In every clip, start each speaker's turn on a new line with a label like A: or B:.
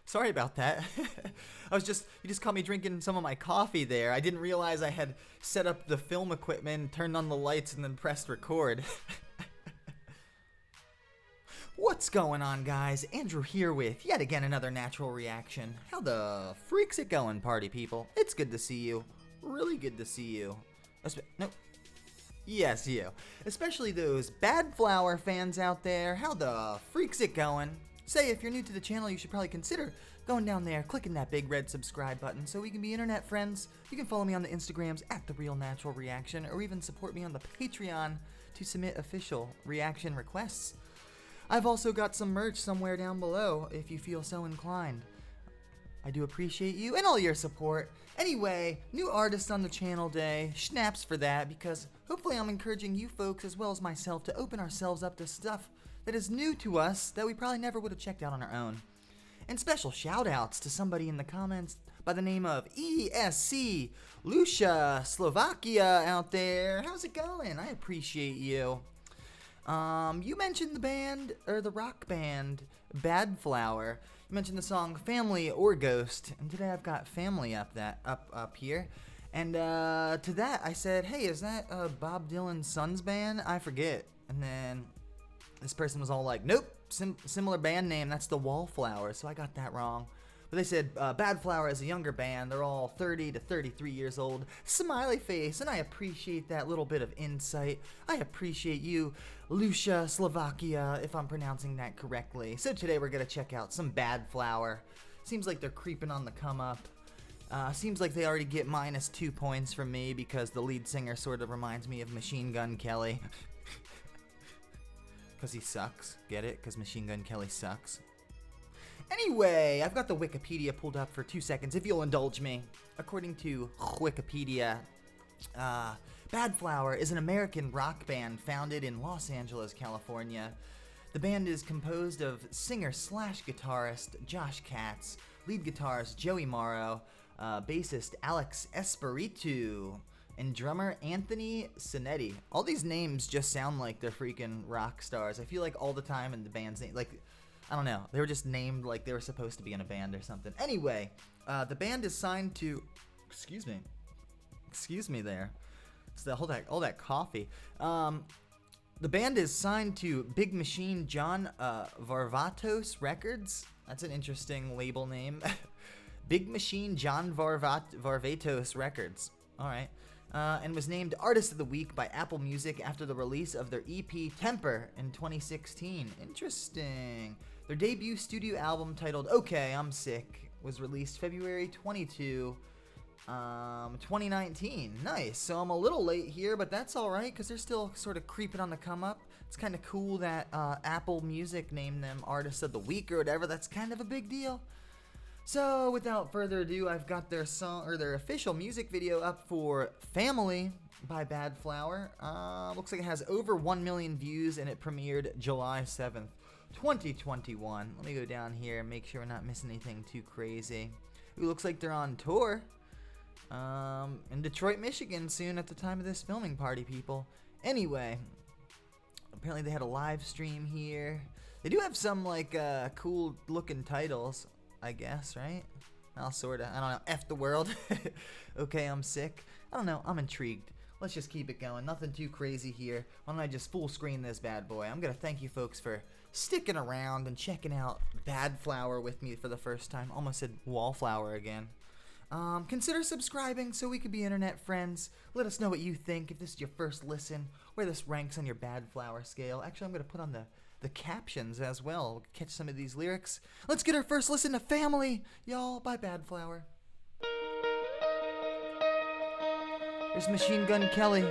A: Sorry about that. You just caught me drinking some of my coffee there. I didn't realize I had set up the film equipment, turned on the lights, and then pressed record. What's going on, guys? Andrew here with yet again another natural reaction. How the freak's it going, party people? It's good to see you. Really good to see you. Yes, you. Especially those Badflower fans out there. How the freak's it going? Say, if you're new to the channel, you should probably consider going down there, clicking that big red subscribe button so we can be internet friends. You can follow me on the Instagrams at The Real Natural Reaction, or even support me on the Patreon to submit official reaction requests. I've also got some merch somewhere down below if you feel so inclined. I do appreciate you and all your support. Anyway, new artists on the channel day. Snaps for that, because hopefully I'm encouraging you folks as well as myself to open ourselves up to stuff that is new to us that we probably never would have checked out on our own. And special shout outs to somebody in the comments by the name of ESC Lucia Slovakia out there. How's it going? I appreciate you. You mentioned the band, or the rock band, Badflower. You mentioned the song Family or Ghost, and today I've got Family up here. And to that I said, hey, is that Bob Dylan's son's band? I forget. And then this person was all like, nope, similar band name, that's the Wallflowers, so I got that wrong. But they said Badflower is a younger band. They're all 30 to 33 years old. Smiley face, and I appreciate that little bit of insight. I appreciate you, Lucia Slovakia, if I'm pronouncing that correctly. So today we're going to check out some Badflower. Seems like they're creeping on the come up. Seems like they already get -2 points from me because the lead singer sort of reminds me of Machine Gun Kelly. Because he sucks. Get it? Because Machine Gun Kelly sucks. Anyway, I've got the Wikipedia pulled up for 2 seconds, if you'll indulge me. According to Wikipedia, Badflower is an American rock band founded in Los Angeles, California. The band is composed of singer-slash-guitarist Josh Katz, lead guitarist Joey Morrow, bassist Alex Espiritu, and drummer Anthony Sinetti. All these names just sound like they're freaking rock stars. I feel like all the time in the band's name, like, I don't know, they were just named like they were supposed to be in a band or something. Anyway, the band is signed to, excuse me there, it's all that coffee. The band is signed to Big Machine John Varvatos Records. That's an interesting label name. Big Machine John Varvatos Records. All right. And was named Artist of the Week by Apple Music after the release of their EP Temper in 2016. Interesting. Their debut studio album titled Okay, I'm Sick was released February 22, 2019. Nice. So I'm a little late here, but that's alright because they're still sort of creeping on the come up. It's kind of cool that Apple Music named them Artist of the Week or whatever. That's kind of a big deal. So without further ado, I've got their song, or their official music video up for Family by Badflower. Looks like it has over 1 million views and it premiered July 7th, 2021. Let me go down here and make sure we're not missing anything too crazy. It looks like they're on tour in Detroit, Michigan soon at the time of this filming, party people. Anyway, apparently they had a live stream here. They do have some like cool looking titles, I guess, right? Well, sorta. I don't know. F the world. Okay, I'm sick. I don't know. I'm intrigued. Let's just keep it going. Nothing too crazy here. Why don't I just full screen this bad boy? I'm gonna thank you folks for sticking around and checking out Badflower with me for the first time. Almost said Wallflower again. Consider subscribing so we could be internet friends. Let us know what you think. If this is your first listen, where this ranks on your Badflower scale. Actually, I'm gonna put on the captions as well. Catch some of these lyrics. Let's get our first listen to Family, y'all, by Badflower. There's Machine Gun Kelly.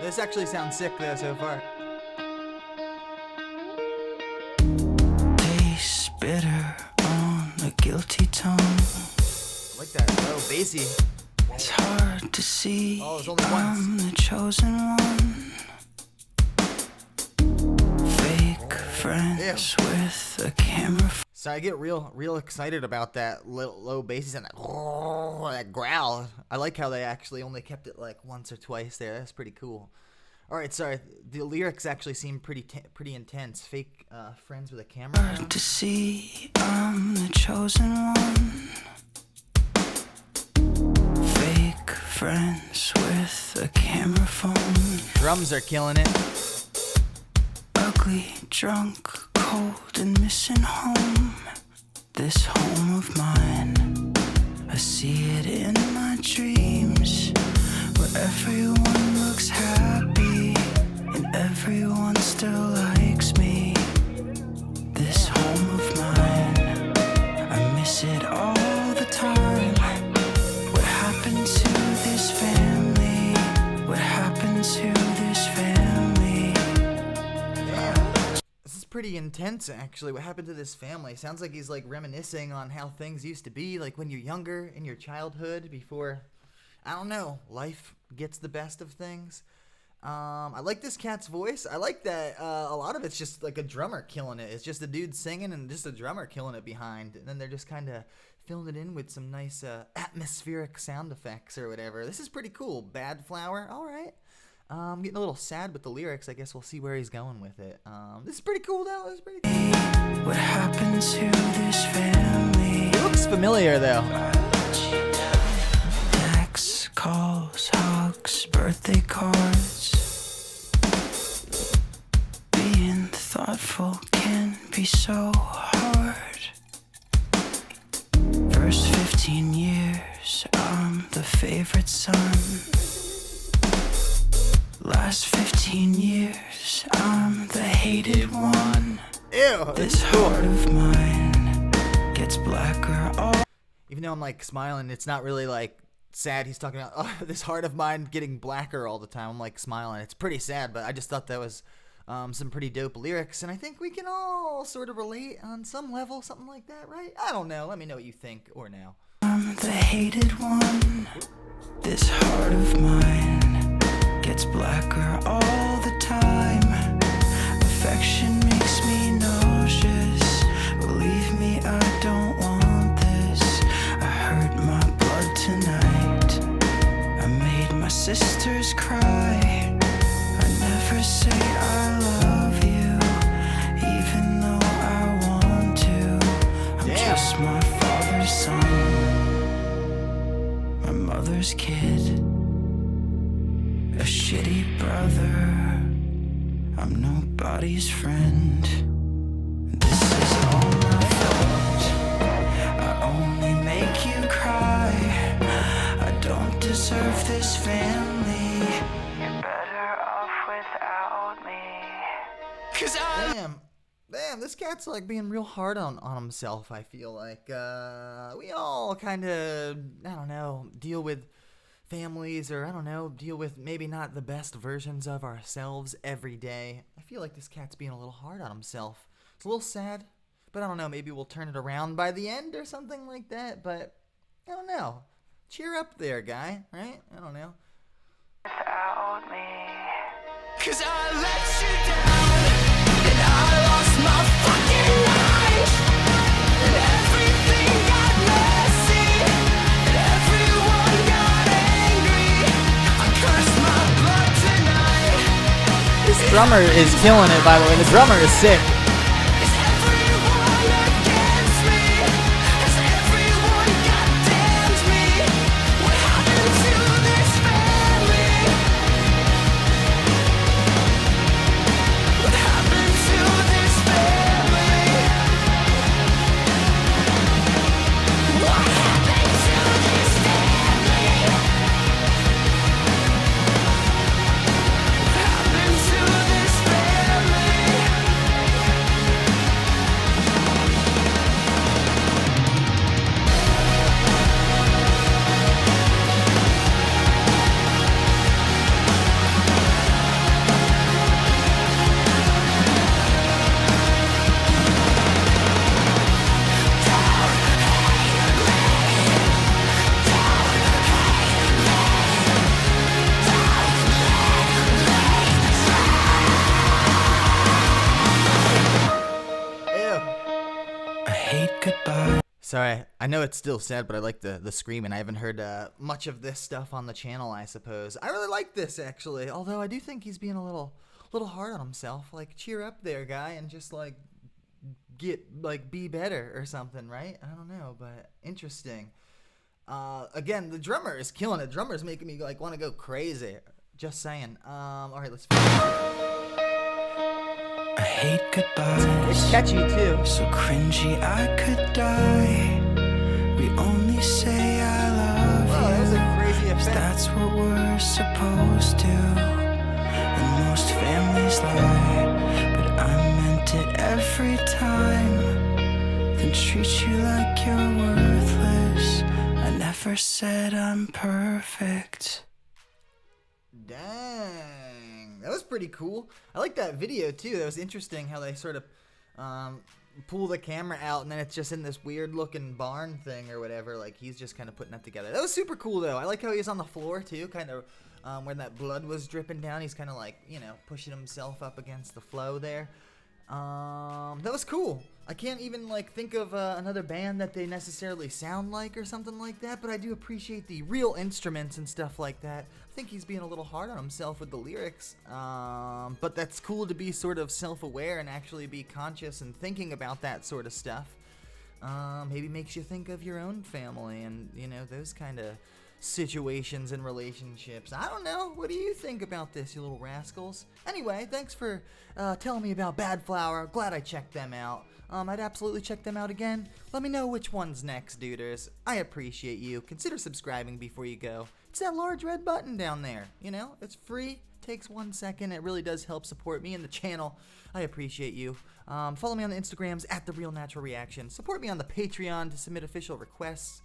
A: This actually sounds sick though so far.
B: Taste bitter on a guilty tongue.
A: I like that low bassy.
B: It's hard to see.
A: Oh, there's only one.
B: I'm the chosen one. Fake friends with a camera.
A: So I get real excited about that low bass and that growl. I like how they actually only kept it like once or twice there. That's pretty cool. All right, sorry. The lyrics actually seem pretty intense. Fake friends with a camera.
B: Hard to see, I'm the chosen one. Fake friends with a camera phone.
A: Drums are killing it.
B: Ugly, drunk, cold, and missing home. This home of mine, I see it in my dreams, where everyone looks happy and everyone still likes me. This home of mine, I miss it all the time. What happened to this family? What happened to this family?
A: This is pretty intense, actually. What happened to this family? Sounds like he's like reminiscing on how things used to be, like when you're younger, in your childhood, before, I don't know, life gets the best of things. I like this cat's voice. I like that a lot of it's just like a drummer killing it. It's just a dude singing and just a drummer killing it behind. And then they're just kind of filling it in with some nice atmospheric sound effects or whatever. This is pretty cool. Badflower. All right. I'm getting a little sad with the lyrics. I guess we'll see where he's going with it. This is pretty cool, though. This is pretty cool.
B: What happened to this family?
A: It looks familiar, though.
B: Texts, calls, hugs, birthday cards. Being thoughtful can be so hard. First 15 years, I'm the favorite son. Last 15 years, I'm the hated one.
A: Ew.
B: This heart of mine gets blacker all.
A: Even though I'm like smiling, it's not really like sad. He's talking about this heart of mine getting blacker all the time. I'm like smiling. It's pretty sad, but I just thought that was some pretty dope lyrics, and I think we can all sort of relate on some level, something like that, right? I don't know. Let me know what you think or now.
B: I'm the hated one. This heart of mine gets blacker all the time. Affection makes me nauseous. Believe me, I don't want this. I hurt my blood tonight. I made my sisters cry. I never say I love you, even though I want to. I'm just my father's son, my mother's kid, a shitty brother. I'm nobody's friend. This is all my fault. I only make you cry. I don't deserve this family. You're better off without me. 'Cause
A: Damn, this cat's like being real hard on himself, I feel like. We all kind of, I don't know, deal with families, or I don't know, deal with maybe not the best versions of ourselves every day. I feel like this cat's being a little hard on himself. It's a little sad, but I don't know, maybe we'll turn it around by the end or something like that, but I don't know. Cheer up there, guy, right? I don't know.
B: without me. 'Cause I let you down, and I lost my fucking life, and everything got messy, and everyone got angry. I cursed my blood tonight.
A: This drummer is killing it, by the way. The drummer is sick.
B: Is everyone against me? Has everyone goddamned me? What happened to this family? What happened to this family? What happened to this family? What happened to this family?
A: Sorry, I know it's still sad, but I like the screaming. I haven't heard much of this stuff on the channel, I suppose. I really like this, actually, although I do think he's being a little hard on himself. Like, cheer up there, guy, and just, like, be better or something, right? I don't know, but interesting. Again, the drummer is killing it. Drummer's making me, like, want to go crazy. Just saying. All right, let's finish.
B: I hate goodbyes.
A: It's catchy, too.
B: So cringy I could die. We only say I love
A: Wow, that was
B: you,
A: a crazy
B: 'cause
A: effect.
B: that's what we're supposed to. And most families lie, but I meant it every time. Then treat you like you're worthless. I never said I'm perfect.
A: Dang, that was pretty cool. I like that video too. That was interesting how they sort of pull the camera out and then it's just in this weird looking barn thing or whatever. Like he's just kind of putting that together. That was super cool though. I like how he was on the floor too, kind of when that blood was dripping down. He's kind of like, you know, pushing himself up against the flow there. That was cool. I can't even like think of another band that they necessarily sound like or something like that, but I do appreciate the real instruments and stuff like that. I think he's being a little hard on himself with the lyrics, but that's cool to be sort of self-aware and actually be conscious and thinking about that sort of stuff. Maybe makes you think of your own family and, you know, those kind of situations and relationships. I don't know. What do you think about this, you little rascals? Anyway, thanks for telling me about Badflower. Glad I checked them out. I'd absolutely check them out again. Let me know which one's next, duders. I appreciate you. Consider subscribing before you go. It's that large red button down there. You know, it's free. Takes 1 second. It really does help support me and the channel. I appreciate you. Follow me on the Instagrams at The Real Natural Reaction. Support me on the Patreon to submit official requests.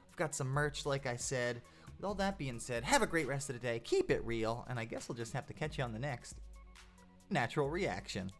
A: I've got some merch, like I said. With all that being said, have a great rest of the day. Keep it real, and I guess I'll just have to catch you on the next Natural Reaction.